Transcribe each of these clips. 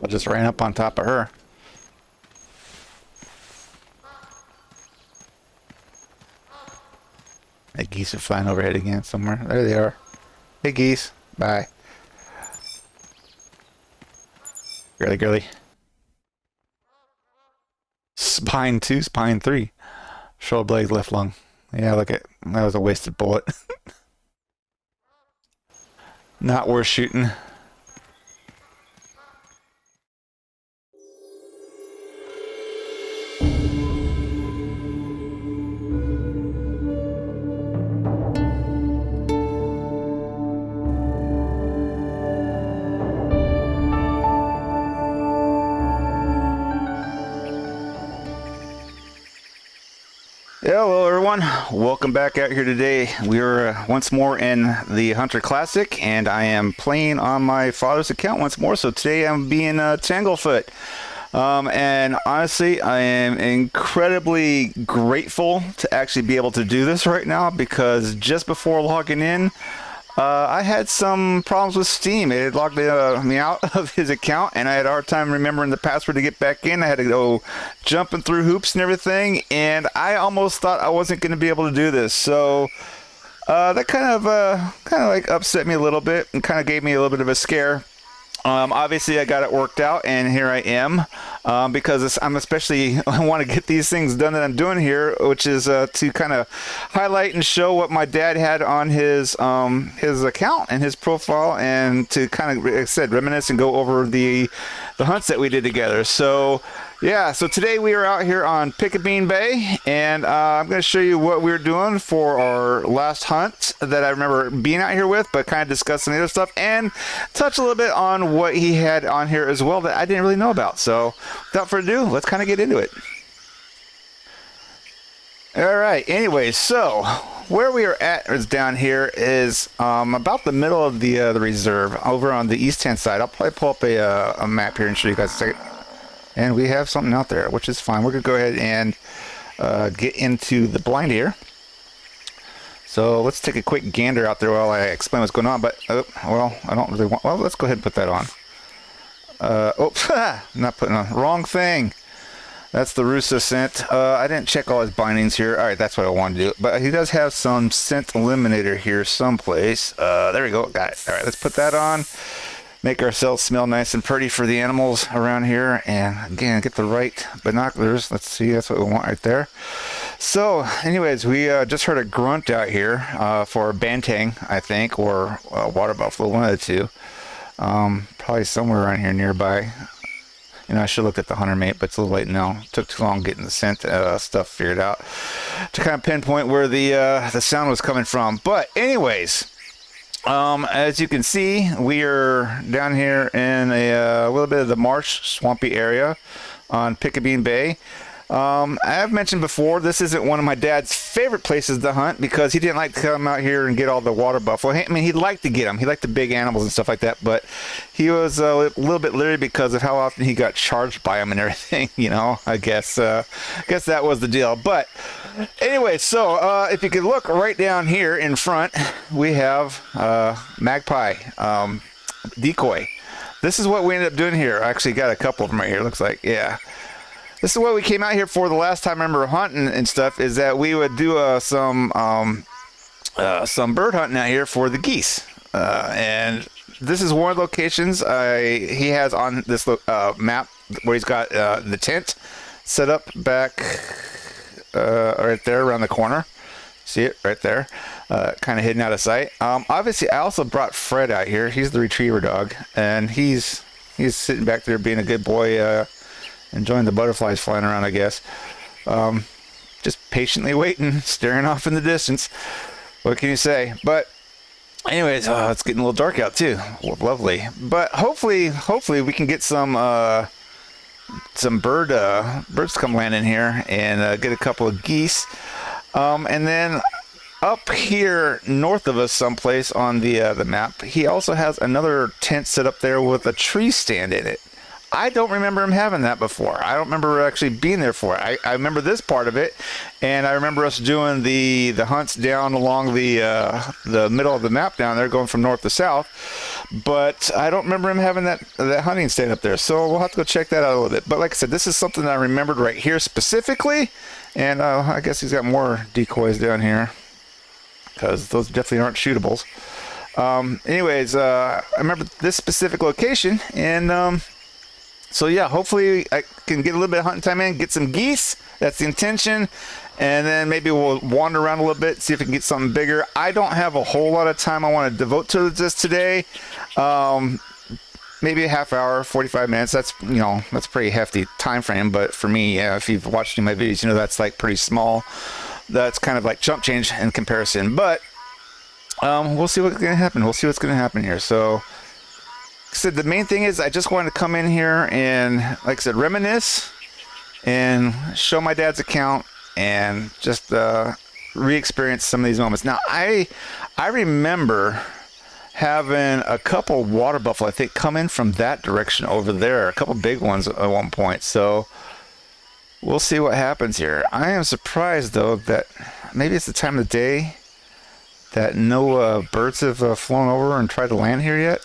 just ran up on top of her. The geese are flying overhead again somewhere. There they are. Hey geese. Bye. Girly girly. Spine 2, spine 3. Shoulder blade, left lung. Yeah, look at that was a wasted bullet. Not worth shooting. Hello everyone, welcome back out here today. We are once more in the Hunter Classic, and I am playing on my father's account once more. So today I'm being Tanglefoot. And honestly, I am incredibly grateful to actually be able to do this right now, because just before logging in, I had some problems with Steam. It had logged me out of his account, and I had a hard time remembering the password to get back in. I had to go jumping through hoops and everything, and I almost thought I wasn't going to be able to do this. So that kind of like upset me a little bit and kind of gave me a little bit of a scare. Obviously I got it worked out, and here I am, because I want to get these things done that I'm doing here, which is to kind of highlight and show what my dad had on his account and his profile, and to kind of, like I said, reminisce and go over the hunts that we did together. So yeah, so today we are out here on Piccabeen Bay, and I'm going to show you what we were doing for our last hunt that I remember being out here with, but kind of discussing the other stuff, and touch a little bit on what he had on here as well that I didn't really know about. So without further ado, let's kind of get into it. Alright, anyway, so where we are at is down here is about the middle of the reserve, over on the east-hand side. I'll probably pull up a map here and show you guys a second. And we have something out there, which is fine. We're going to go ahead and get into the blind here. So let's take a quick gander out there while I explain what's going on. But, well, I don't really want... Well, let's go ahead and put that on. Not putting on. Wrong thing. That's the Russo scent. I didn't check all his bindings here. All right, that's what I wanted to do. But he does have some scent eliminator here someplace. There we go. Got it. All right, let's put that on. Make ourselves smell nice and pretty for the animals around here, and again, get the right binoculars. Let's see, that's what we want right there. So anyways, we just heard a grunt out here for a bantang, I think, or water buffalo, one of the two. Probably somewhere around here nearby. You know, I should look at the hunter mate, but it's a little late now. It took too long getting the scent stuff figured out to kind of pinpoint where the sound was coming from. But anyways, as you can see, we are down here in a little bit of the marsh, swampy area on Piccabeen Bay. I've mentioned before, this isn't one of my dad's favorite places to hunt, because he didn't like to come out here and get all the water buffalo. I mean, he'd like to get them. He liked the big animals and stuff like that, but he was a little bit leery because of how often he got charged by them and everything, you know. I guess that was the deal. But anyway, so if you could look right down here in front, we have magpie decoy. This is what we ended up doing here. I actually got a couple of them right here, looks like. Yeah. This is what we came out here for the last time I remember hunting and stuff, is that we would do some bird hunting out here for the geese. And this is one of the locations he has on this map, where he's got the tent set up back right there around the corner. See it right there, kind of hidden out of sight. Obviously, I also brought Fred out here. He's the retriever dog, and he's sitting back there being a good boy, enjoying the butterflies flying around, I guess. Just patiently waiting, staring off in the distance. What can you say? But anyways, it's getting a little dark out too. Lovely. But hopefully we can get some birds to come land in here and get a couple of geese. And then up here north of us someplace on the map, he also has another tent set up there with a tree stand in it. I don't remember him having that before. I don't remember actually being there for it. I remember this part of it, and I remember us doing the hunts down along the middle of the map down there, going from north to south. But I don't remember him having that hunting stand up there. So we'll have to go check that out a little bit. But like I said, this is something that I remembered right here specifically, and I guess he's got more decoys down here because those definitely aren't shootables. Anyways, I remember this specific location, and so yeah, hopefully I can get a little bit of hunting time in, get some geese. That's the intention. And then maybe we'll wander around a little bit, see if we can get something bigger. I don't have a whole lot of time I want to devote to this today. Maybe a half hour, 45 minutes. That's, that's a pretty hefty time frame. But for me, yeah, if you've watched any of my videos, that's like pretty small. That's kind of like chump change in comparison. But we'll see what's going to happen. We'll see what's going to happen here. So, like I said, the main thing is I just wanted to come in here and, like I said, reminisce and show my dad's account and just re-experience some of these moments. Now, I remember having a couple water buffalo, I think, come in from that direction over there. A couple big ones at one point. So we'll see what happens here. I am surprised, though, that maybe it's the time of the day that no birds have flown over and tried to land here yet.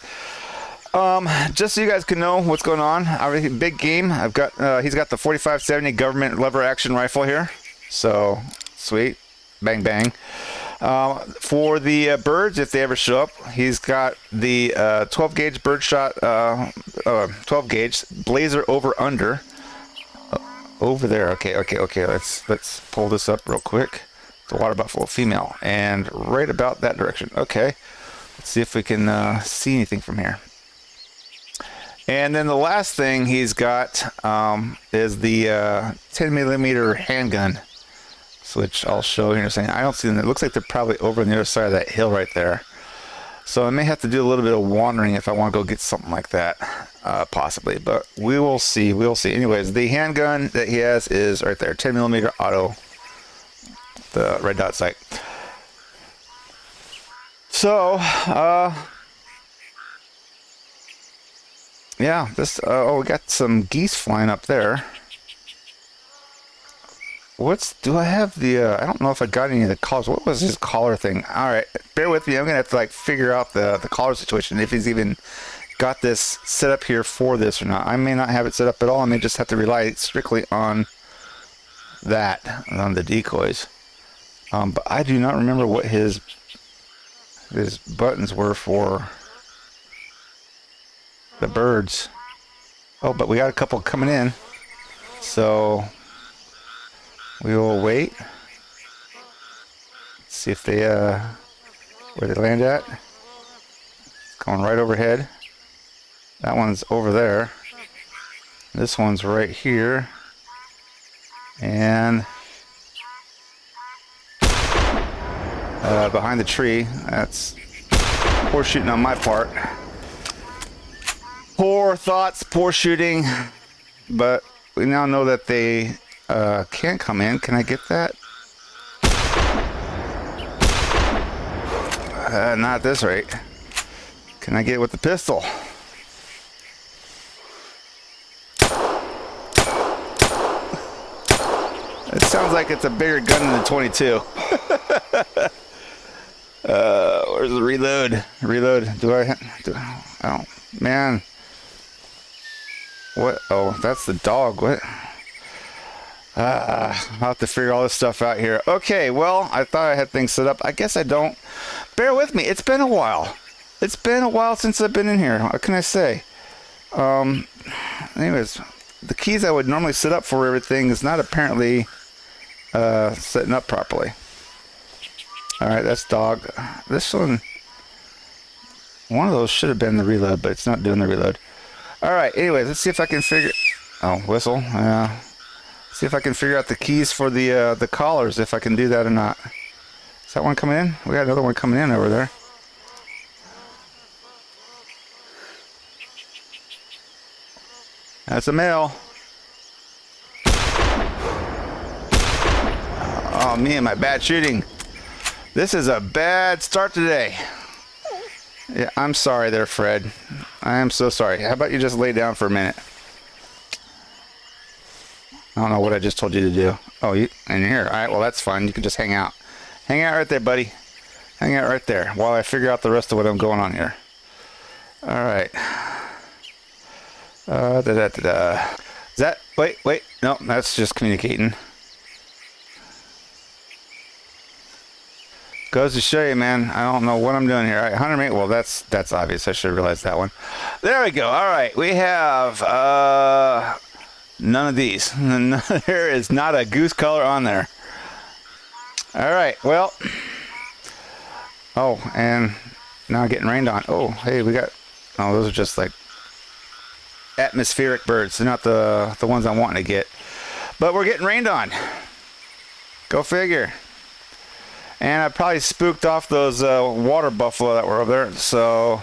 Just so you guys can know what's going on, obviously big game. I've got he's got the 4570 government lever action rifle here, so sweet, bang bang. For the birds, if they ever show up, he's got the 12 gauge birdshot, 12 gauge blazer over under over there. Okay. Let's pull this up real quick. The water buffalo female, and right about that direction. Okay, let's see if we can see anything from here. And then the last thing he's got is the 10 millimeter handgun, which I'll show here in a second. I don't see them. It looks like they're probably over on the other side of that hill right there. So I may have to do a little bit of wandering if I want to go get something like that, possibly. But we will see. We'll see. Anyways, the handgun that he has is right there, 10 millimeter auto, the red dot sight. So, yeah, this, we got some geese flying up there. Do I have the, I don't know if I got any of the collars. What was his collar thing? All right, bear with me. I'm going to have to, figure out the collar situation, if he's even got this set up here for this or not. I may not have it set up at all. I may just have to rely strictly on that, on the decoys. But I do not remember what his buttons were for the birds. Oh, but we got a couple coming in, so we will wait. See if they where they land at. It's going right overhead. That one's over there. This one's right here, and behind the tree. That's poor shooting on my part. Poor thoughts, poor shooting. But we now know that they can come in. Can I get that? Not at this rate. Can I get it with the pistol? It sounds like it's a bigger gun than the 22. Where's the reload? Reload. Oh, man. What? Oh, that's the dog. What? I'll have to figure all this stuff out here. Okay, well, I thought I had things set up. I guess I don't. Bear with me. It's been a while. It's been a while since I've been in here. What can I say? Anyways, the keys I would normally set up for everything is not apparently setting up properly. Alright, that's dog. This one of those should have been the reload, but it's not doing the reload. Alright, anyways, let's see if I can figure... Oh, whistle. See if I can figure out the keys for the collars, if I can do that or not. Is that one coming in? We got another one coming in over there. That's a male. Oh, me and my bad shooting. This is a bad start today. Yeah, I'm sorry there, Fred. I am so sorry. How about you just lay down for a minute? I don't know what I just told you to do. Oh, you in here. All right, well, that's fine. You can just hang out. Hang out right there, buddy. Hang out right there while I figure out the rest of what I'm going on here. All right. Is that... Wait. No, that's just communicating. Goes to show you, man. I don't know what I'm doing here. All right, 100 meters. Well, that's obvious. I should have realized that one. There we go. All right, we have none of these. There is not a goose color on there. All right, well. Oh, and now getting rained on. Oh, hey, we got... Oh, those are just like atmospheric birds. They're not the ones I'm wanting to get. But we're getting rained on. Go figure. And I probably spooked off those water buffalo that were over there. So,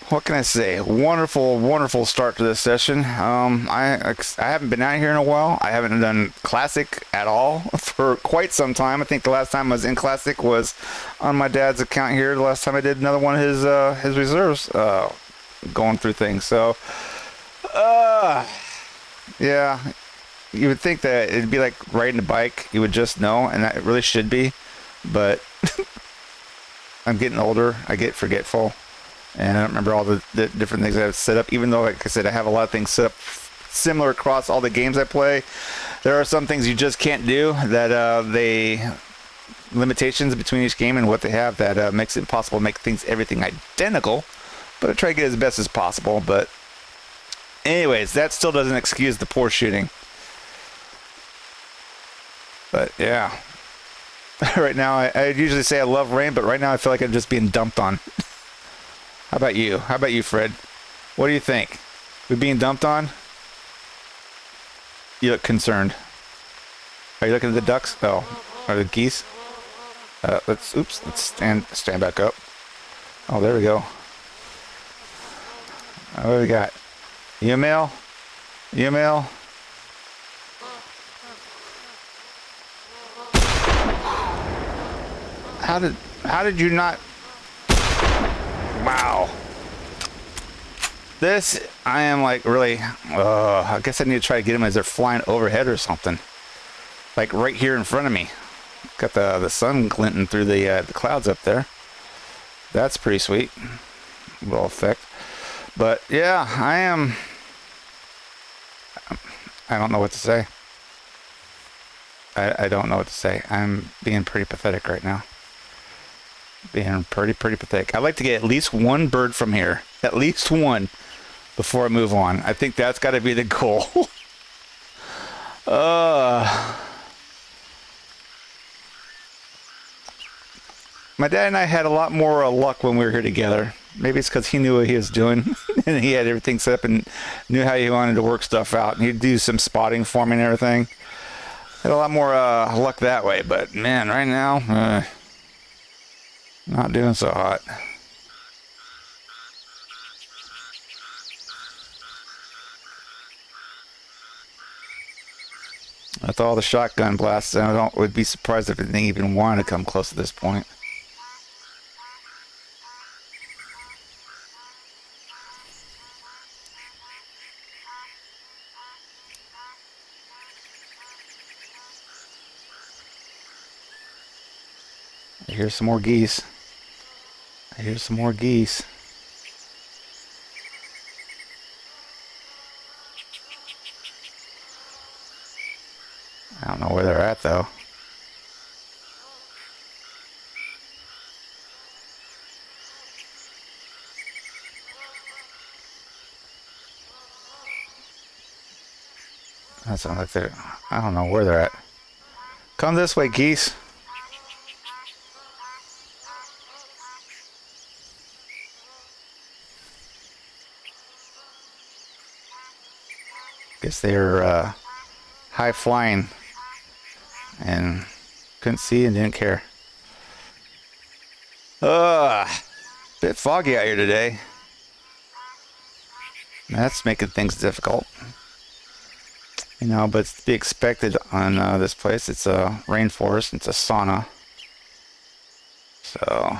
what can I say? Wonderful start to this session. I haven't been out here in a while. I haven't done Classic at all for quite some time. I think the last time I was in Classic was on my dad's account here. The last time I did another one of his reserves, going through things. So, yeah, you would think that it'd be like riding a bike. You would just know, and that it really should be. But I'm getting older. I get forgetful, and I don't remember all the different things I have set up. Even though, like I said, I have a lot of things set up similar across all the games I play. There are some things you just can't do that they limitations between each game and what they have that makes it impossible to make everything identical. But I try to get as best as possible. But anyways, that still doesn't excuse the poor shooting. But yeah. Right now, I usually say I love rain, but right now I feel like I'm just being dumped on. How about you? How about you, Fred? What do you think? We being dumped on? You look concerned. Are you looking at the ducks? Oh, or the geese? Let's stand back up. Oh, there we go. What do we got? Email? How did you not... Wow. This, I am like really... I guess I need to try to get them as they're flying overhead or something. Like right here in front of me. Got the sun glinting through the clouds up there. That's pretty sweet. Little effect. But yeah, I don't know what to say. I don't know what to say. I'm being pretty pathetic right now. Being pretty pathetic. I'd like to get at least one bird from here. At least one. Before I move on. I think that's got to be the goal. My dad and I had a lot more luck when we were here together. Maybe it's because he knew what he was doing. And he had everything set up and knew how he wanted to work stuff out. And he'd do some spotting for me and everything. Had a lot more luck that way. But man, right now... not doing so hot. With all the shotgun blasts, I would be surprised if anything even wanted to come close at this point. I hear some more geese. I don't know where they're at though. That sounds like they're... I don't know where they're at. Come this way, geese. Guess they're high flying and couldn't see and didn't care. Bit foggy out here today. That's making things difficult. You know, but it's to be expected on this place. It's a rainforest. It's a sauna. So...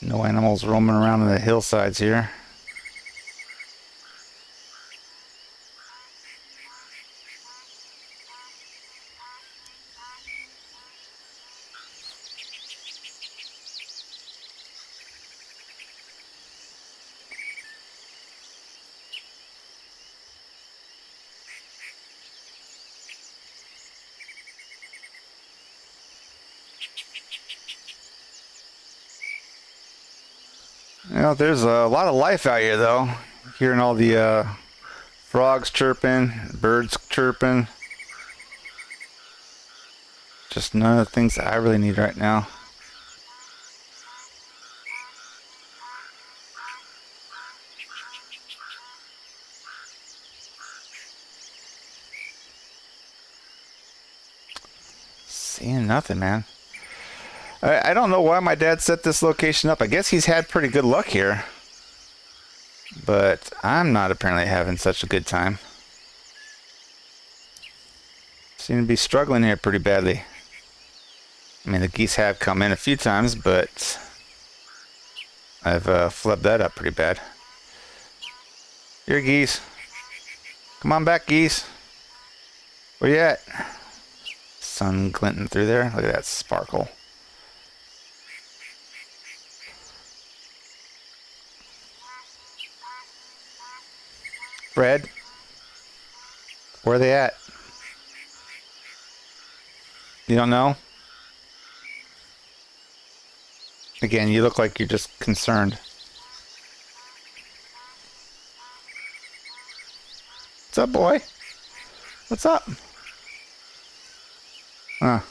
No animals roaming around in the hillsides here. You know, there's a lot of life out here, though. Hearing all the frogs chirping, birds chirping. Just none of the things that I really need right now. Seeing nothing, man. I don't know why my dad set this location up. I guess he's had pretty good luck here. But I'm not apparently having such a good time. Seem to be struggling here pretty badly. I mean, the geese have come in a few times, but I've flubbed that up pretty bad. Here, geese. Come on back, geese. Where you at? Sun glinting through there. Look at that sparkle. Fred, where are they at? You don't know? Again, you look like you're just concerned. What's up, boy? What's up? Huh.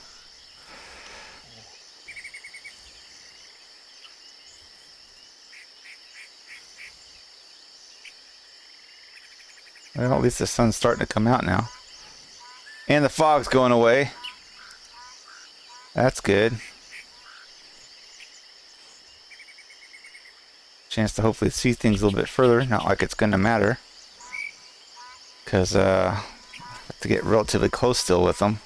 Well, at least the sun's starting to come out now. And the fog's going away. That's good. Chance to hopefully see things a little bit further. Not like it's going to matter. Because I have to get relatively close still with them.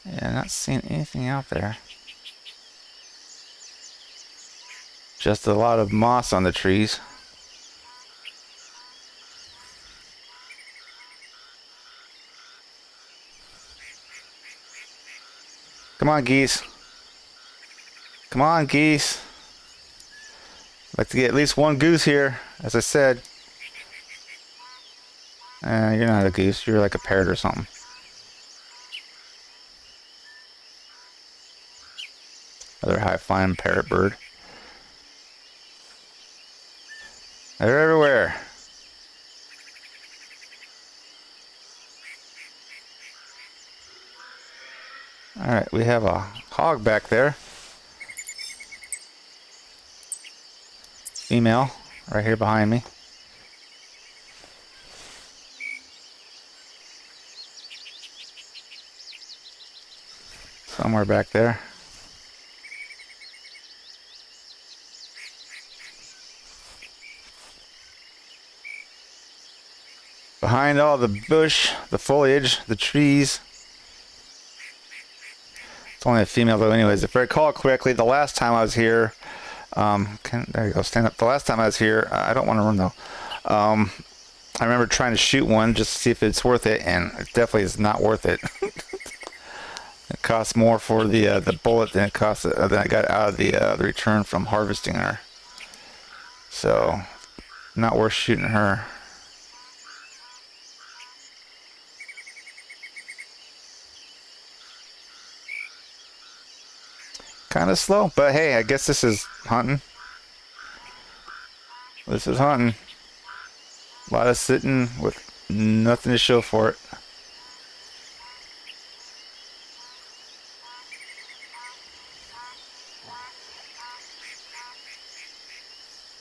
Yeah, not seeing anything out there. Just a lot of moss on the trees. Come on, geese. Come on, geese. I'd like to get at least one goose here, as I said. You're not a goose. You're like a parrot or something. Another high-flying parrot bird. They're everywhere. Alright, we have a hog back there. Female, right here behind me. Somewhere back there. Behind all the bush, the foliage, the trees. It's only a female though anyways. If I recall correctly, the last time I was here, there you go, stand up. The last time I was here, I don't want to run though. I remember trying to shoot one just to see if it's worth it, and it definitely is not worth it. It costs more for the bullet than it cost than I got out of the return from harvesting her. So, not worth shooting her. Kind of slow, but hey, I guess this is hunting. This is hunting. A lot of sitting with nothing to show for it.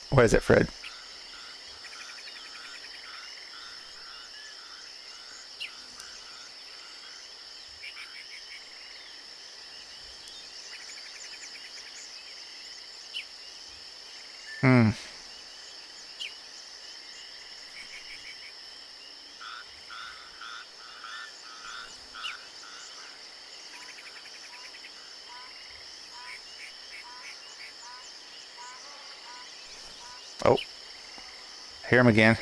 What is it, Fred? Oh, hear him again.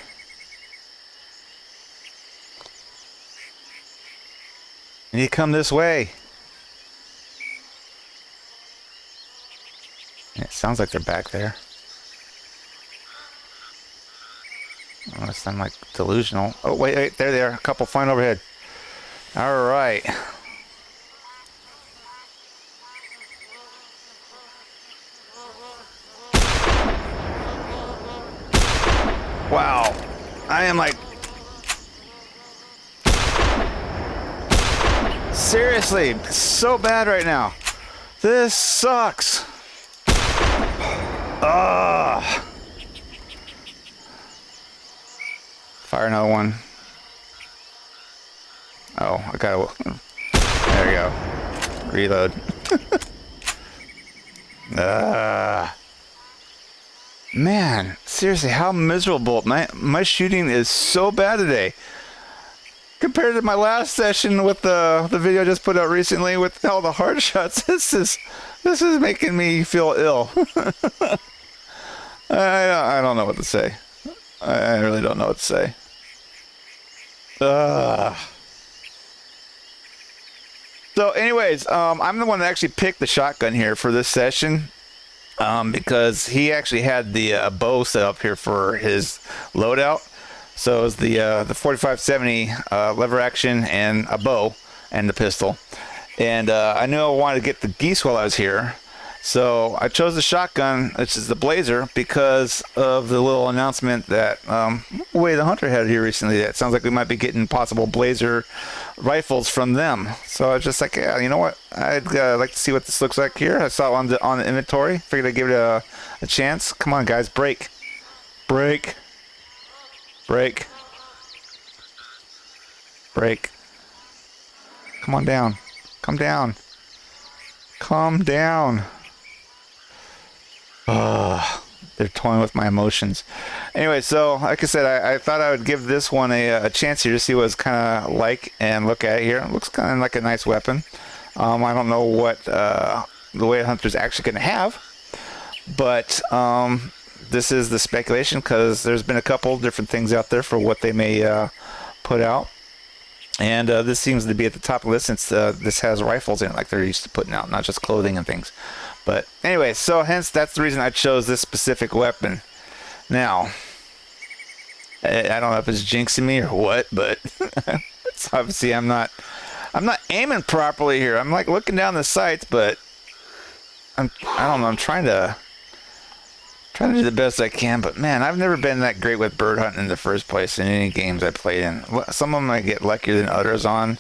You need to come this way. It sounds like they're back there. Unless I'm like delusional. Oh, wait, there they are. A couple flying overhead. All right. Wow. I am like... Seriously, so bad right now. This sucks. Ugh. Fire another one. Oh, I gotta... There we go. Reload. Man, seriously, how miserable. My shooting is so bad today. Compared to my last session with the video I just put out recently with all the hard shots, this is making me feel ill. I don't know what to say. I really don't know what to say. So anyways, I'm the one that actually picked the shotgun here for this session. Because he actually had the bow set up here for his loadout. So it was the 4570 lever action and a bow and the pistol. And I knew I wanted to get the geese while I was here. So I chose the shotgun, which is the Blazer, because of the little announcement that theHunter had here recently. It sounds like we might be getting possible Blazer rifles from them. So I was just like, yeah, you know what? I'd like to see what this looks like here. I saw it on the inventory. Figured I'd give it a chance. Come on, guys, break. Break. Break. Break. Come on down. Come down. Calm down. They're toying with my emotions. Anyway, so like I said, I thought I would give this one a chance here to see what it's kind of like and look at it here. It looks kind of like a nice weapon. I don't know what the way Hunter's actually going to have, but this is the speculation because there's been a couple different things out there for what they may put out. And this seems to be at the top of the list since this has rifles in it like they're used to putting out, not just clothing and things. But anyway, so hence that's the reason I chose this specific weapon. Now, I don't know if it's jinxing me or what, but it's obviously I'm not aiming properly here. I'm like looking down the sights, but I don't know. I'm trying to do the best I can, but man, I've never been that great with bird hunting in the first place in any games I played in. Some of them I get luckier than others on.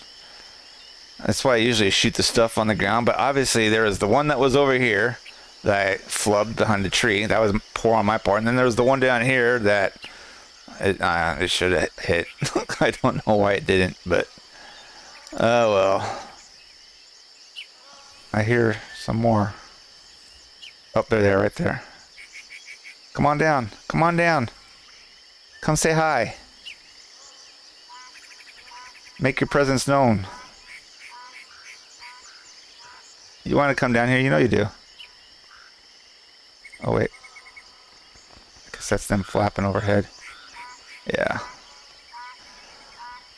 That's why I usually shoot the stuff on the ground, but obviously there was the one that was over here that I flubbed behind the tree. That was poor on my part. And then there was the one down here that it should have hit. I don't know why it didn't, but oh well. I hear some more. Oh, they're there, right there. Come on down. Come on down. Come say hi. Make your presence known. You want to come down here? You know you do. Oh, wait. I guess that's them flapping overhead. Yeah.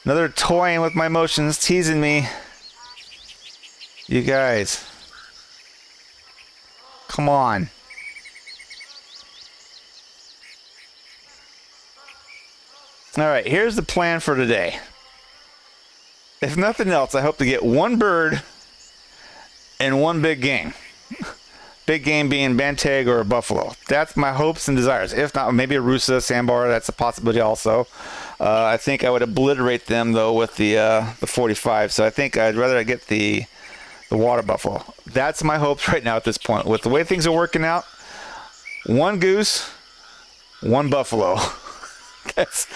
Another toying with my emotions, teasing me. You guys. Come on. Alright, here's the plan for today. If nothing else, I hope to get one bird and one big game. Big game being bantag or a buffalo. That's my hopes and desires. If not, maybe a rusa, sandbar, that's a possibility also. I think I would obliterate them though with the 45. So I think I'd rather get the water buffalo. That's my hopes right now at this point. With the way things are working out, one goose, one buffalo. That's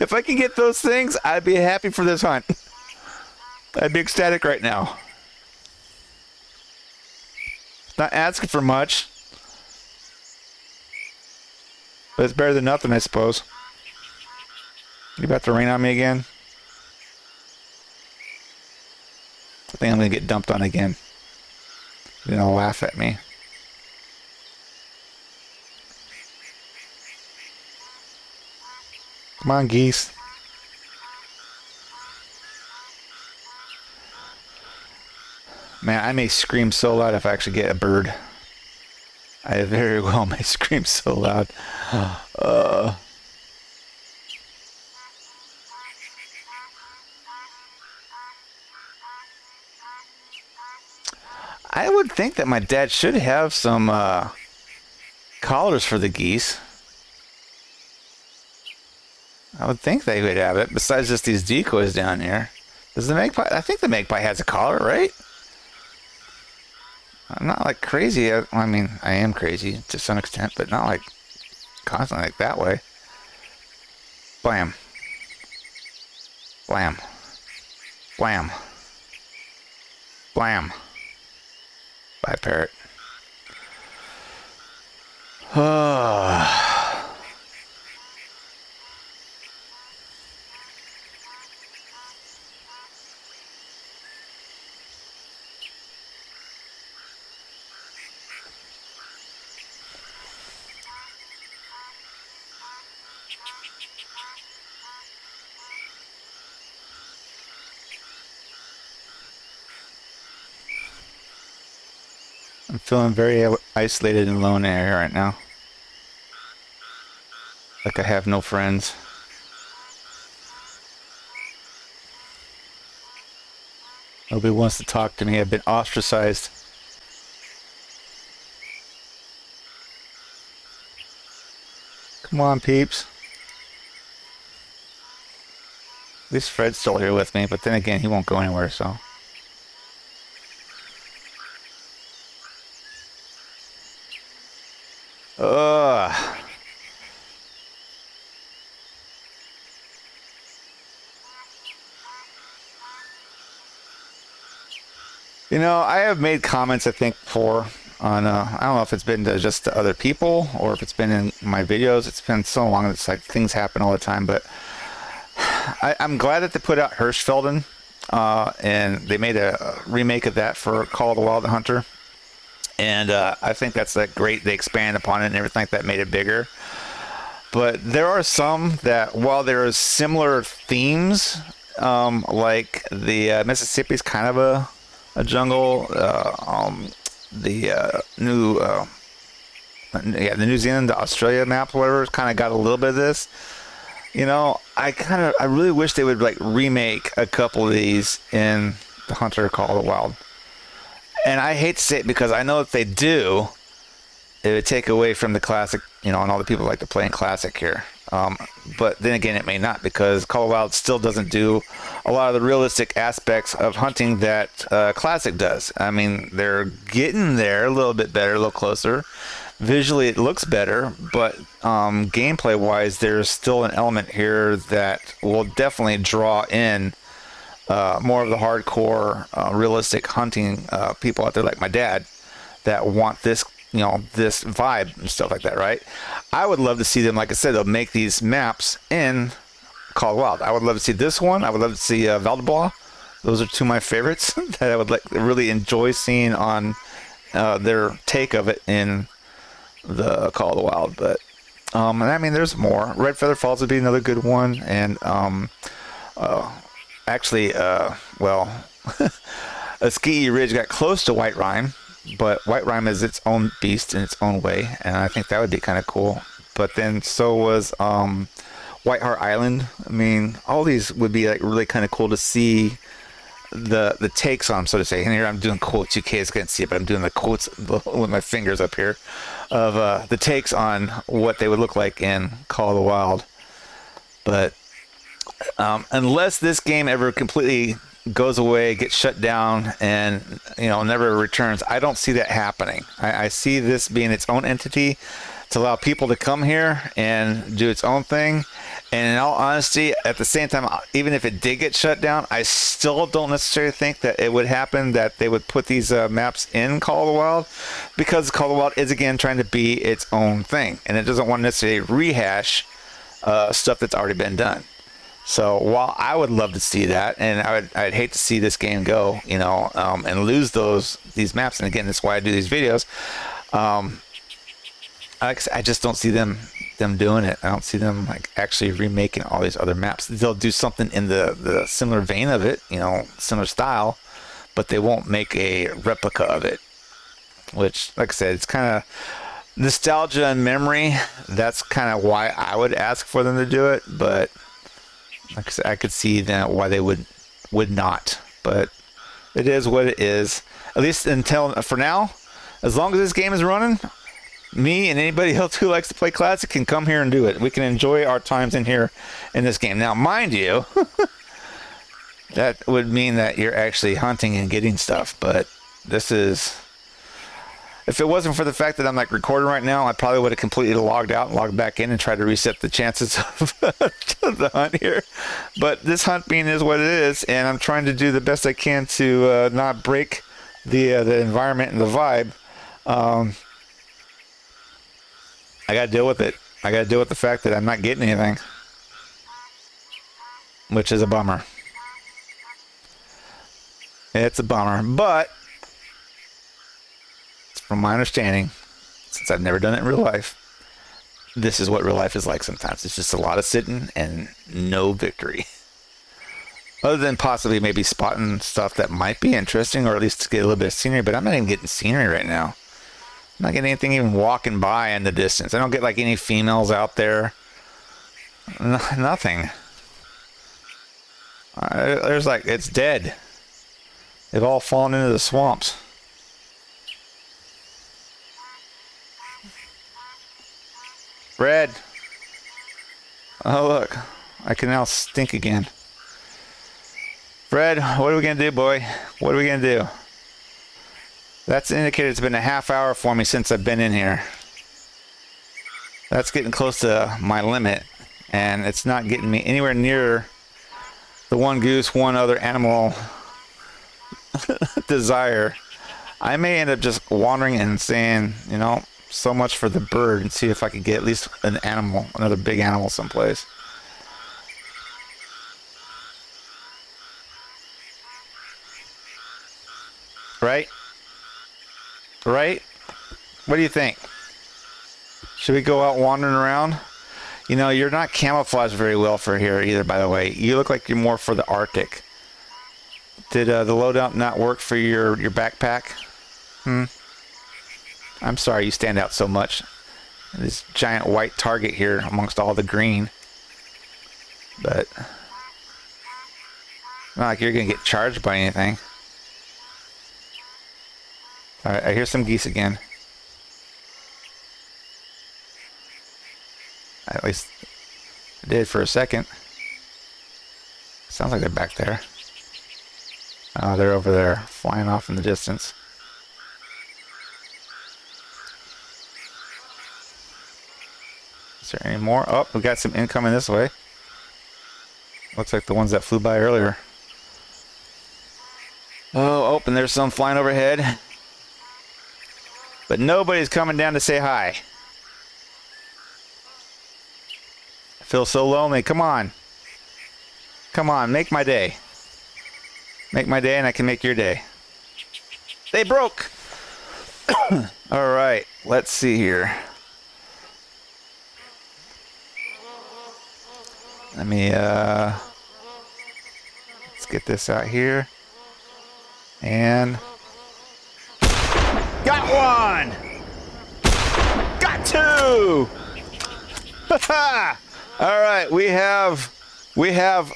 if I can get those things, I'd be happy for this hunt. I'd be ecstatic right now. Not asking for much, but it's better than nothing, I suppose. You about to rain on me again? I think I'm gonna get dumped on again. Then they'll laugh at me. Come on, geese. Man, I may scream so loud if I actually get a bird. I very well may scream so loud. I would think that my dad should have some collars for the geese. I would think they would have it, besides just these decoys down here. Does the magpie? I think the magpie has a collar, right? I'm not like crazy. I mean, I am crazy to some extent, but not like constantly like that way. Blam. Blam. Blam. Blam. Bye, parrot. I'm feeling very isolated and lonely here right now. Like I have no friends. Nobody wants to talk to me. I've been ostracized. Come on, peeps. At least Fred's still here with me, but then again, he won't go anywhere, so. Ugh. You know, I have made comments, I think, before on, I don't know if it's been to just to other people or if it's been in my videos. It's been so long, it's like things happen all the time, but I'm glad that they put out Hirschfelden, and they made a remake of that for Call of the Wild Hunter. And I think that's like great. They expand upon it and everything like that, made it bigger. But there are some that, while there are similar themes, like the Mississippi's kind of a jungle. The New Zealand, the Australia map, whatever, kind of got a little bit of this. You know, I really wish they would like remake a couple of these in the Hunter Call of the Wild. And I hate to say it because I know if they do, it would take away from the classic, you know, and all the people like to play in classic here. But then again, it may not, because Call of the Wild still doesn't do a lot of the realistic aspects of hunting that classic does. I mean, they're getting there a little bit better, a little closer. Visually, it looks better, but gameplay wise, there's still an element here that will definitely draw in more of the hardcore, realistic hunting people out there like my dad that want this, you know, this vibe and stuff like that, right? I would love to see them, like I said, they'll make these maps in Call of the Wild. I would love to see this one. I would love to see Valdebois. Those are two of my favorites that I would like really enjoy seeing on their take of it in the Call of the Wild. But and I mean, there's more. Red Feather Falls would be another good one, and actually, well, Askeaty Ridge got close to White Rime, but White Rime is its own beast in its own way, and I think that would be kind of cool. But then so was White Hart Island. I mean, all these would be like really kind of cool to see the takes on, so to say. And here I'm doing quotes. You guys can't see it, but I'm doing the quotes with my fingers up here of the takes on what they would look like in Call of the Wild. But unless this game ever completely goes away, gets shut down, and you know, never returns, I don't see that happening. I see this being its own entity to allow people to come here and do its own thing. And in all honesty, at the same time, even if it did get shut down, I still don't necessarily think that it would happen that they would put these maps in Call of the Wild, because Call of the Wild is again trying to be its own thing, and it doesn't want to necessarily rehash stuff that's already been done. So while I would love to see that, and I'd hate to see this game go, you know, and lose these maps. And again, that's why I do these videos. I just don't see them them doing it. I don't see them like actually remaking all these other maps. They'll do something in the similar vein of it, you know, similar style, but they won't make a replica of it. Which, like I said, it's kind of nostalgia and memory. That's kind of why I would ask for them to do it. But like I said, I could see that why they would not. But it is what it is. At least until for now, as long as this game is running, me and anybody else who likes to play Classic can come here and do it. We can enjoy our times in here in this game. Now, mind you, that would mean that you're actually hunting and getting stuff. But this is... If it wasn't for the fact that I'm like recording right now, I probably would have completely logged out and logged back in and tried to reset the chances of the hunt here. But this hunt being is what it is, and I'm trying to do the best I can to not break the environment and the vibe. I got to deal with it. I got to deal with the fact that I'm not getting anything, which is a bummer. It's a bummer, but from my understanding, since I've never done it in real life, this is what real life is like sometimes. It's just a lot of sitting and no victory. Other than possibly maybe spotting stuff that might be interesting, or at least to get a little bit of scenery, but I'm not even getting scenery right now. I'm not getting anything even walking by in the distance. I don't get like any females out there. Nothing. There's like, it's dead. They've all fallen into the swamps. Fred. Oh, look. I can now stink again. Fred, what are we going to do, boy? What are we going to do? That's indicated it's been a half hour for me since I've been in here. That's getting close to my limit, and it's not getting me anywhere near the one goose, one other animal desire. I may end up just wandering and saying, you know, so much for the bird, and see if I could get at least an animal, another big animal someplace. Right? Right? What do you think? Should we go out wandering around? You know, you're not camouflaged very well for here either, by the way. You look like you're more for the Arctic. Did the loadout not work for your backpack? I'm sorry you stand out so much. This giant white target here amongst all the green. But not like you're going to get charged by anything. Alright, I hear some geese again. At least I did for a second. Sounds like they're back there. Oh, they're over there, flying off in the distance. Is there any more? Oh, we got some incoming this way. Looks like the ones that flew by earlier. Oh, and there's some flying overhead. But nobody's coming down to say hi. I feel so lonely. Come on. Come on, make my day. Make my day and I can make your day. They broke! Alright, let's see here. Let me, let's get this out here. And... got one! Got two! Alright, we have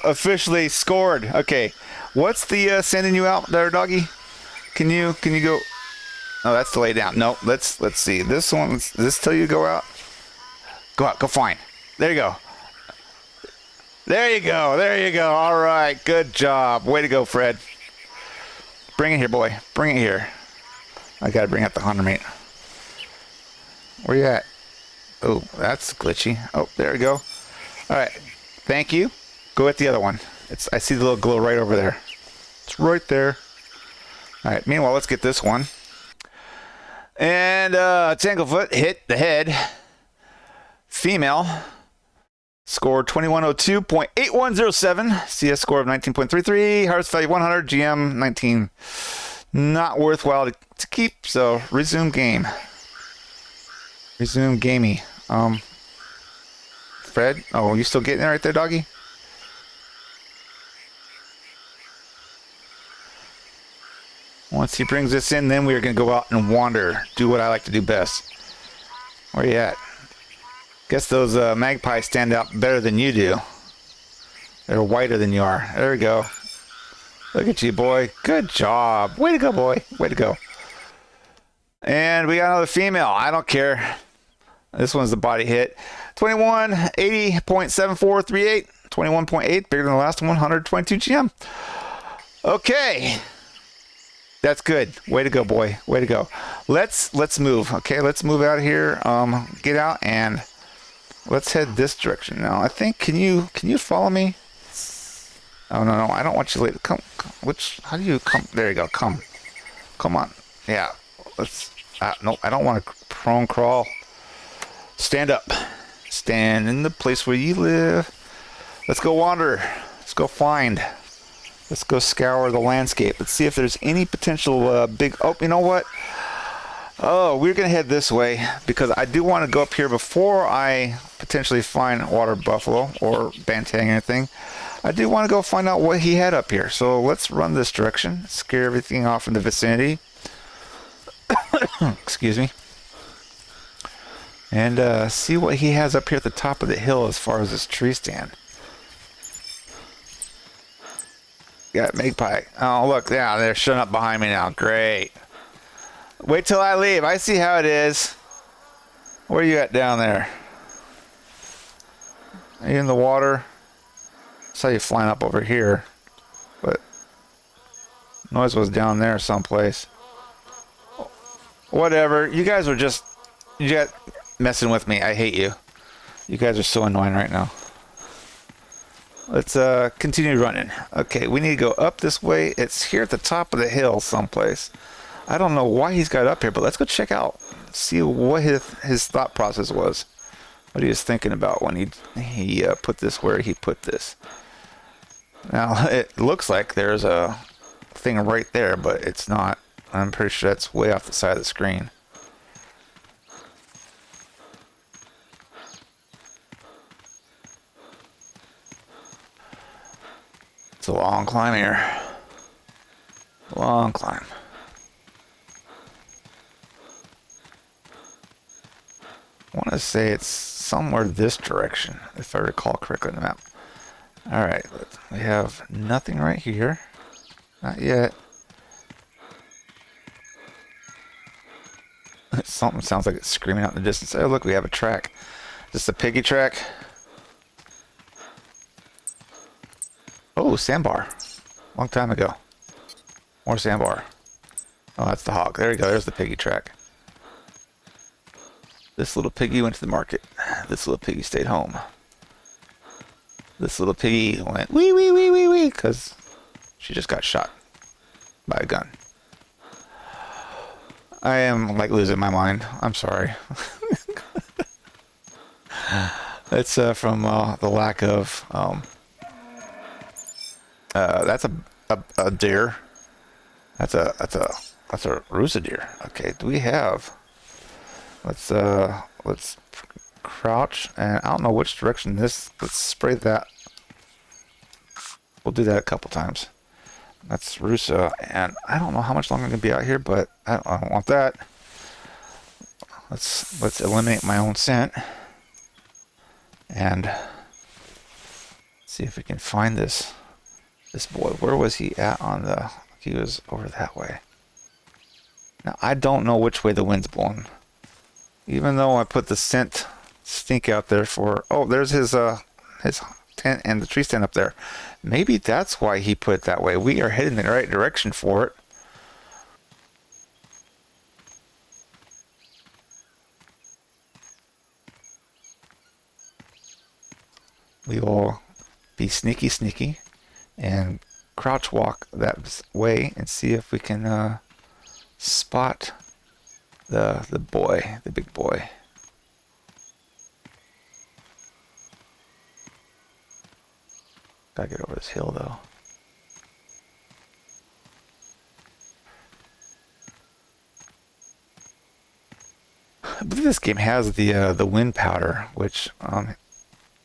officially scored. Okay, what's the sending you out there, doggy? Can you go? Oh, that's to lay down. No, let's see. This one, is this till you go out? Go out, go flying. There you go. There you go. There you go. All right, good job. Way to go, Fred. Bring it here, boy. Bring it here. I gotta bring out the hunter mate. Where you at? Oh, that's glitchy. Oh, there we go. All right, thank you. Go at the other one. I see the little glow right over there. It's right there. All right, meanwhile, let's get this one. And Tanglefoot hit the head. Female. Scored 2102.8107. CS score of 19.33. Harvest value 100. GM 19. Not worthwhile to keep, so resume game. Resume gamey. spread. Oh, you still getting it right there, doggy? Once he brings this in, then we're going to go out and wander. Do what I like to do best. Where you at? Guess those magpies stand out better than you do. They're whiter than you are. There we go. Look at you, boy. Good job. Way to go, boy. Way to go. And we got another female. I don't care. This one's the body hit. 21, 80.7438. 21.8, bigger than the last one, 122 GM. Okay. That's good. Way to go, boy. Way to go. Let's move. Okay, let's move out of here. Get out and let's head this direction now. I think can you follow me? Oh no, I don't want you to come. How do you come? There you go. Come on. Yeah. Let's. No, I don't want to prone crawl. Stand up. Stand in the place where you live. Let's go wander. Let's go find. Let's go scour the landscape. Let's see if there's any potential big... Oh, you know what? Oh, we're going to head this way because I do want to go up here before I potentially find water buffalo or bantang or anything. I do want to go find out what he had up here. So let's run this direction. Scare everything off in the vicinity. Excuse me. And see what he has up here at the top of the hill as far as this tree stand. Got magpie. Oh, look. Yeah, they're showing up behind me now. Great. Wait till I leave. I see how it is. Where are you at down there? Are you in the water? I saw you flying up over here. But noise was down there someplace. Whatever. You guys were just messing with me. I hate you. You guys are so annoying right now. Let's continue running. Okay, we need to go up this way. It's here at the top of the hill someplace. I don't know why he's got it up here, but let's go check out. See what his thought process was. What he was thinking about when he put this where he put this. Now, it looks like there's a thing right there, but it's not. I'm pretty sure that's way off the side of the screen. It's a long climb here. Long climb. I want to say it's somewhere this direction, if I recall correctly on the map. Alright, we have nothing right here. Not yet. Something sounds like it's screaming out in the distance. Oh, look, we have a track. Is this a piggy track? Oh, sandbar. Long time ago. More sandbar. Oh, that's the hog. There you go. There's the piggy track. This little piggy went to the market. This little piggy stayed home. This little piggy went wee wee wee wee wee because she just got shot by a gun. I am like losing my mind. I'm sorry. It's from the lack of that's a deer. That's a Rusa deer. Okay, do we have? Let's crouch, and I don't know which direction this. Let's spray that. We'll do that a couple times. That's Rusa, and I don't know how much longer I'm gonna be out here, but I don't want that. Let's eliminate my own scent and see if we can find this boy. Where was he at on the? He was over that way. Now I don't know which way the wind's blowing. Even though I put the scent stink out there for... Oh, there's his tent and the tree stand up there. Maybe that's why he put it that way. We are heading in the right direction for it. We will be sneaky and crouch walk that way and see if we can spot the boy, the big boy. Gotta get over this hill though. I believe this game has the wind powder, which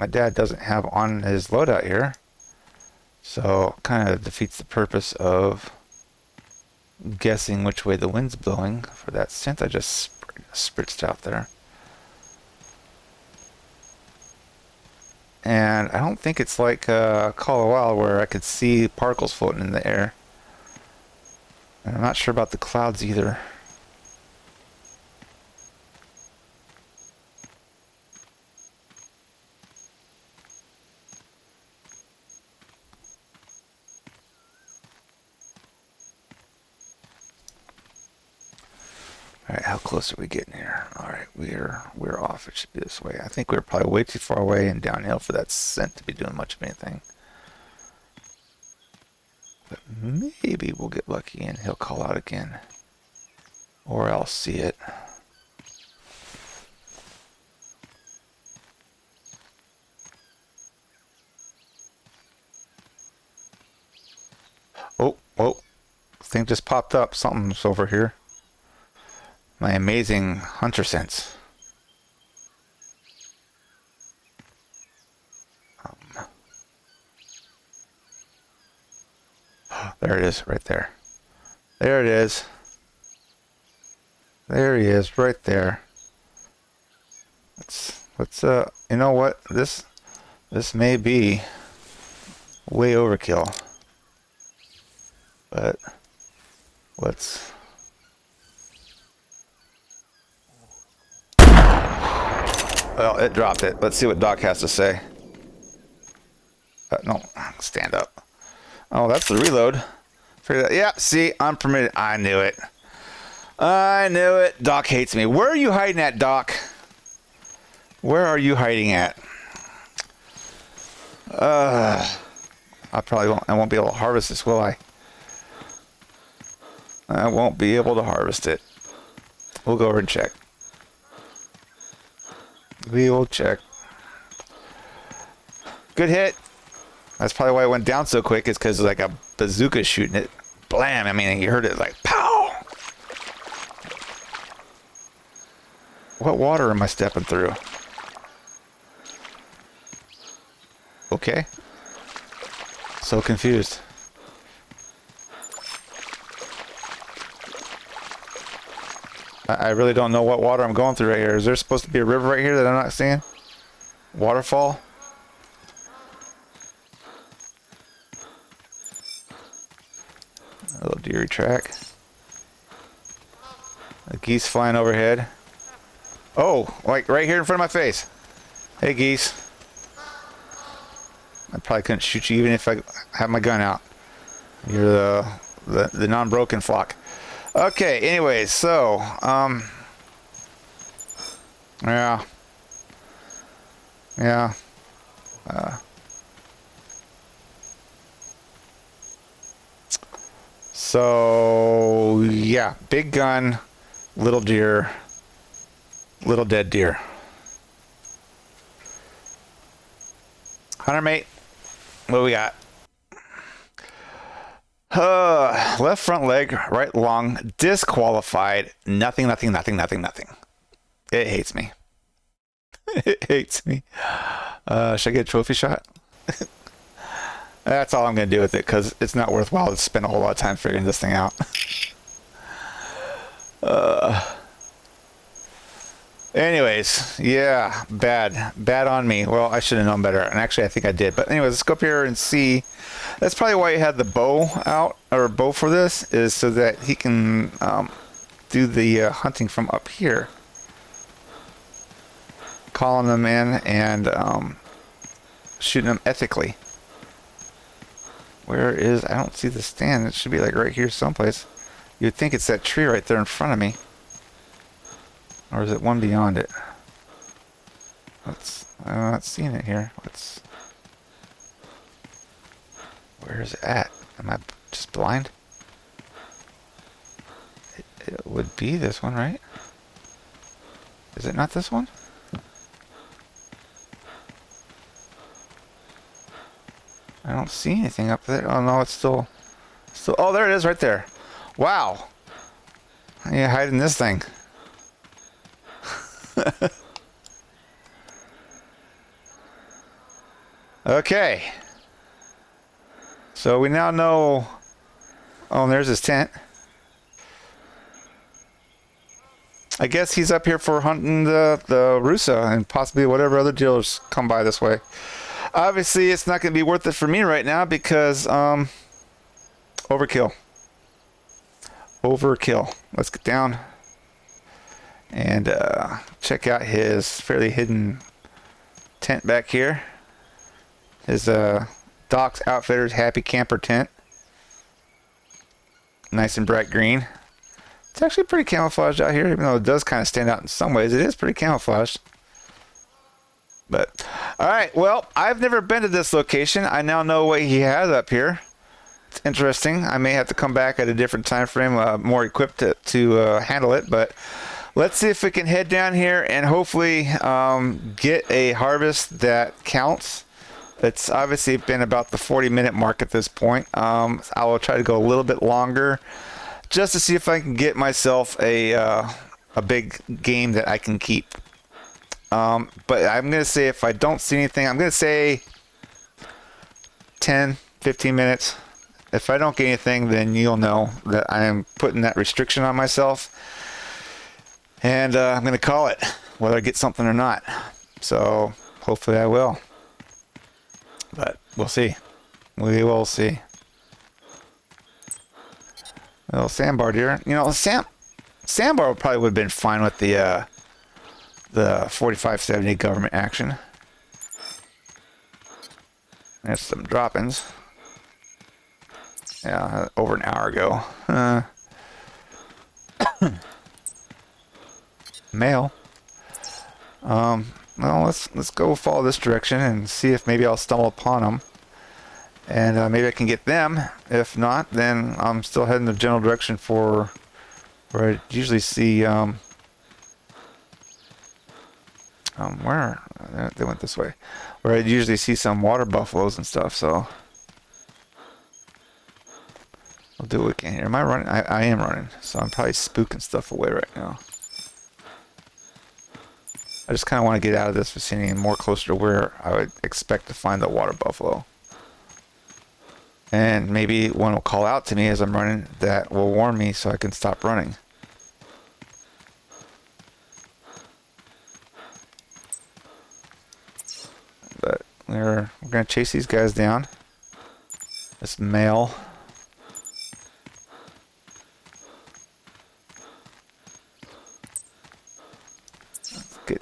my dad doesn't have on his loadout here. So kind of defeats the purpose of guessing which way the wind's blowing for that scent I just spritzed out there. And I don't think it's like Call of Wild where I could see particles floating in the air. And I'm not sure about the clouds either. Alright, how close are we getting here? Alright, we're off. It should be this way. I think we're probably way too far away and downhill for that scent to be doing much of anything. But maybe we'll get lucky and he'll call out again. Or I'll see it. Oh, whoa. Thing just popped up. Something's over here. My amazing hunter sense. There it is, right there. There it is. There he is, right there. Let's you know what? This may be way overkill. But let's well, it dropped it. Let's see what Doc has to say. No, stand up. Oh, that's the reload. Yeah, see, I'm permitted. I knew it. I knew it. Doc hates me. Where are you hiding at, Doc? Where are you hiding at? I won't be able to harvest this, will I? I won't be able to harvest it. We'll go over and check. We will check. Good hit. That's probably why it went down so quick. It's because like a bazooka shooting it. Blam! I mean, you heard it like pow. What water am I stepping through? Okay. So confused. I really don't know what water I'm going through right here. Is there supposed to be a river right here that I'm not seeing? Waterfall? A little deer track. A geese flying overhead. Oh, like right here in front of my face. Hey, geese. I probably couldn't shoot you even if I had my gun out. You're the non-broken flock. Okay, anyways, so, yeah. So, yeah, big gun, little deer, little dead deer. Hunter mate, what do we got? Left front leg, right lung, disqualified. Nothing. It hates me. It hates me. Should I get a trophy shot? That's all I'm going to do with it, because it's not worthwhile to spend a whole lot of time figuring this thing out. Anyways, yeah, bad on me. Well, I should have known better, and actually I think I did. But anyways, let's go up here and see. That's probably why he had the bow out, or bow for this, is so that he can do the hunting from up here. Calling them in and shooting them ethically. Where is... I don't see the stand. It should be like right here someplace. You'd think it's that tree right there in front of me. Or is it one beyond it? I'm not seeing it here. Where is it at? Am I just blind? It would be this one, right? Is it not this one? I don't see anything up there. Oh no, it's still. Oh, there it is, right there. Wow. Yeah, hiding this thing. Okay. So we now know. Oh, and there's his tent. I guess he's up here for hunting the Rusa and possibly whatever other dealers come by this way. Obviously, it's not going to be worth it for me right now because overkill. Overkill. Let's get down and check out his fairly hidden tent back here. His Doc's Outfitters Happy Camper tent. Nice and bright green. It's actually pretty camouflaged out here, even though it does kind of stand out in some ways. It is pretty camouflaged. But, alright, well, I've never been to this location. I now know what he has up here. It's interesting. I may have to come back at a different time frame, more equipped to handle it. But let's see if we can head down here and hopefully get a harvest that counts. It's obviously been about the 40-minute mark at this point. I will try to go a little bit longer, just to see if I can get myself a big game that I can keep. But I'm going to say if I don't see anything, I'm going to say 10, 15 minutes. If I don't get anything, then you'll know that I am putting that restriction on myself. And I'm going to call it, whether I get something or not. So hopefully I will. But we'll see. We will see. Little sandbar deer. You know, sandbar probably would have been fine with the 4570 government action. There's some droppings. Yeah, over an hour ago. Male. Well, let's go follow this direction and see if maybe I'll stumble upon them. And maybe I can get them. If not, then I'm still heading the general direction for where I usually see. Where they went this way, where I usually see some water buffaloes and stuff. So we'll do what we can here. Am I running? I am running. So I'm probably spooking stuff away right now. I just kind of want to get out of this vicinity and more closer to where I would expect to find the water buffalo. And maybe one will call out to me as I'm running that will warn me so I can stop running. But we're going to chase these guys down. This male.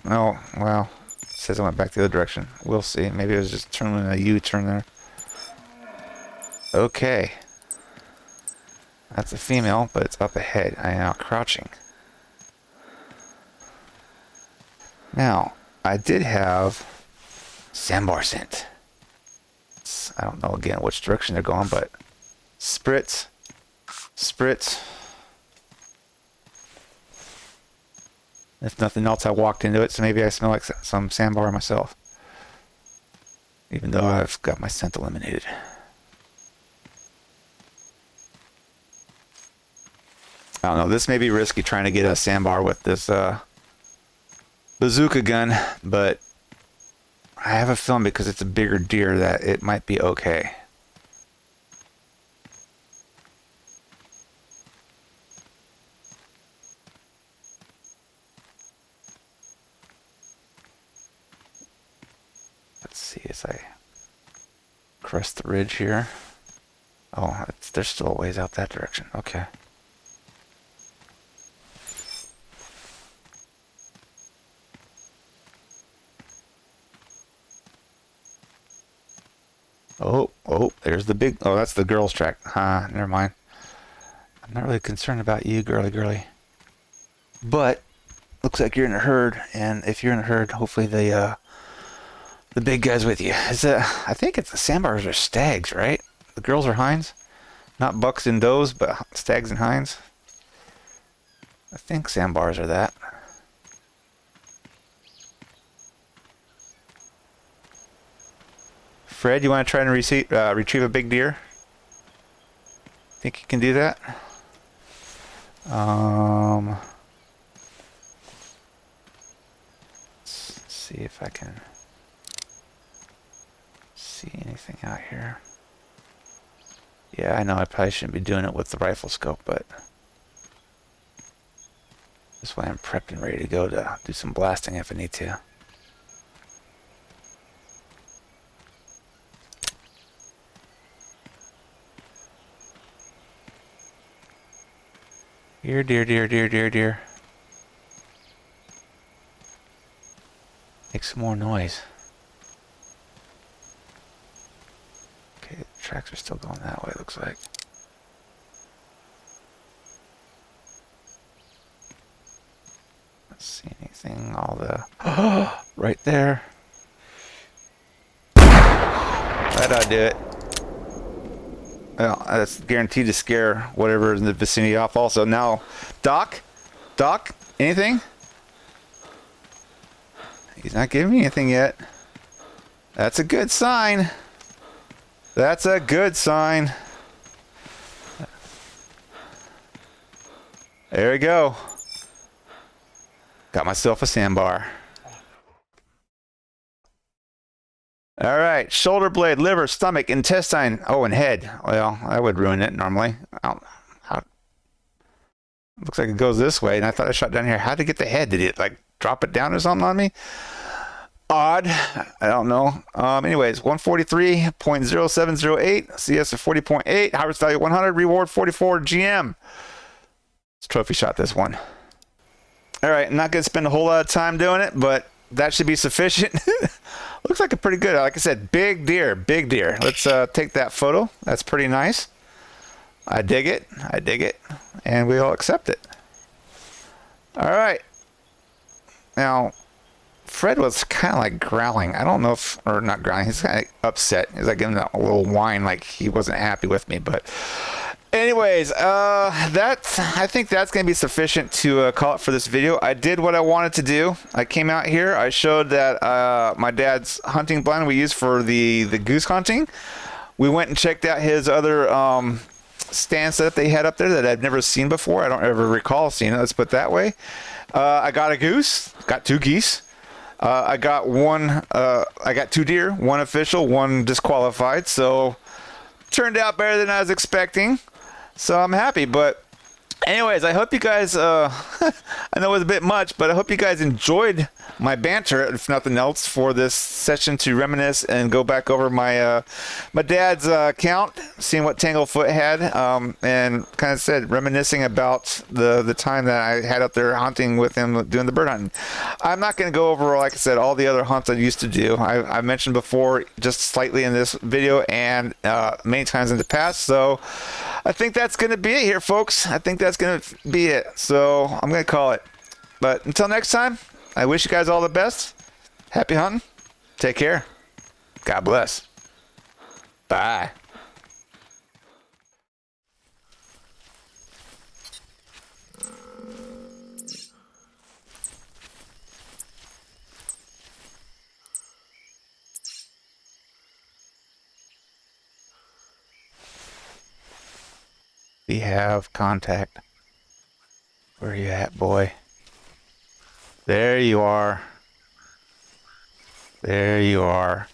Oh, wow. It says I went back the other direction. We'll see. Maybe it was just turning a U-turn there. Okay. That's a female, but it's up ahead. I am now crouching. Now, I did have sandbar scent. I don't know again which direction they're going, but spritz, spritz. If nothing else, I walked into it, so maybe I smell like some sandbar myself. Even though I've got my scent eliminated. I don't know, this may be risky trying to get a sandbar with this bazooka gun, but I have a feeling because it's a bigger deer that it might be okay. Let's see as I crest the ridge here. Oh, they're still a ways out that direction. Okay. Oh, there's the big... Oh, that's the girl's track. Never mind. I'm not really concerned about you, girly. But, looks like you're in a herd, and if you're in a herd, hopefully the big guy's with you. I think it's the sandbars are stags, right? The girls are hinds? Not bucks and does, but stags and hinds. I think sandbars are that. Fred, you want to try and retrieve a big deer? Think you can do that? Let's see if I can see anything out here. Yeah, I know I probably shouldn't be doing it with the rifle scope, but this way I'm prepped and ready to go to do some blasting if I need to. Here, deer, deer, deer, deer, deer. Make some more noise. Okay, the tracks are still going that way, looks like. Let's see anything. All the... right there. That ought to do it. Well, that's guaranteed to scare whatever is in the vicinity off also. Now, Doc, anything? He's not giving me anything yet. That's a good sign. That's a good sign. There we go. Got myself a sandbar. All right, shoulder blade, liver, stomach, intestine. Oh, and head. Well, that would ruin it normally. Looks like it goes this way, and I thought I shot down here. How did it get the head? Did it like drop it down or something on me? Odd. I don't know. Anyways, 143.0708, CS of 40.8, harvest value 100, reward 44 GM. It's trophy shot this one. All right, I'm not gonna spend a whole lot of time doing it, but that should be sufficient. Looks like a pretty good, like I said, big deer, big deer. Let's take that photo. That's pretty nice. I dig it, and we all accept it. All right. Now, Fred was kind of like growling. I don't know if, or not growling, he's kind of upset. He's like giving a little whine like he wasn't happy with me, but anyways, I think that's going to be sufficient to call it for this video. I did what I wanted to do. I came out here. I showed that my dad's hunting blind we used for the goose hunting. We went and checked out his other stand setup they had up there that I've never seen before. I don't ever recall seeing it. Let's put it that way. I got a goose. Got 2 geese. I got two deer. 1 official, 1 disqualified. So turned out better than I was expecting. So I'm happy, but anyways, I hope you guys, I know it was a bit much, but I hope you guys enjoyed my banter, if nothing else, for this session to reminisce and go back over my my dad's account, seeing what Tanglefoot had, and kind of said, reminiscing about the time that I had up there hunting with him, doing the bird hunting. I'm not going to go over, like I said, all the other hunts I used to do. I mentioned before, just slightly in this video and many times in the past, so I think that's going to be it here, folks. I think that's going to be it. So I'm going to call it. But until next time, I wish you guys all the best. Happy hunting. Take care. God bless. Bye. We have contact. Where are you at, boy? There you are. There you are.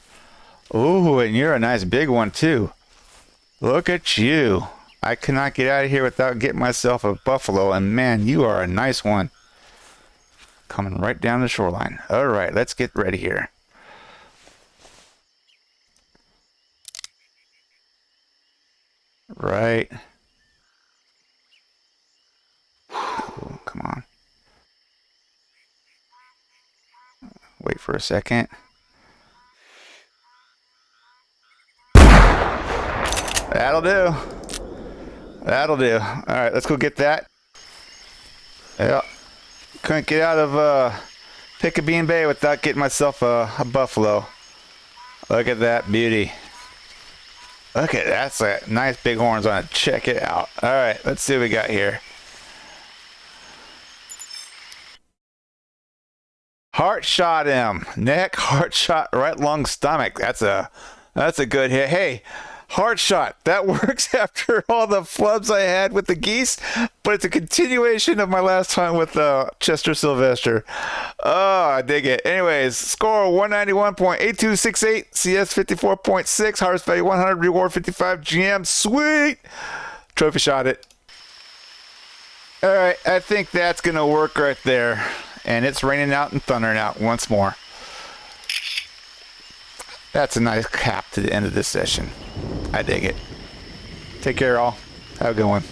Ooh, and you're a nice big one too. Look at you. I could not get out of here without getting myself a buffalo, and man, you are a nice one. Coming right down the shoreline. All right, let's get ready here. Right. Ooh, come on. Wait for a second. That'll do. That'll do. All right, let's go get that. Yeah. Couldn't get out of Piccabeen Bay without getting myself a buffalo. Look at that beauty. Look at that. That's a nice big horns on it. Check it out. All right, let's see what we got here. Heart shot him. Neck, heart shot, right lung, stomach. That's a good hit. Hey, Heart shot. That works after all the flubs I had with the geese, but it's a continuation of my last hunt with Chester Sylvester. Oh, I dig it. Anyways, score 191.8268, CS 54.6, harvest value 100, reward 55, GM. Sweet. Trophy shot it. All right, I think that's going to work right there. And it's raining out and thundering out once more. That's a nice cap to the end of this session. I dig it. Take care, all. Have a good one.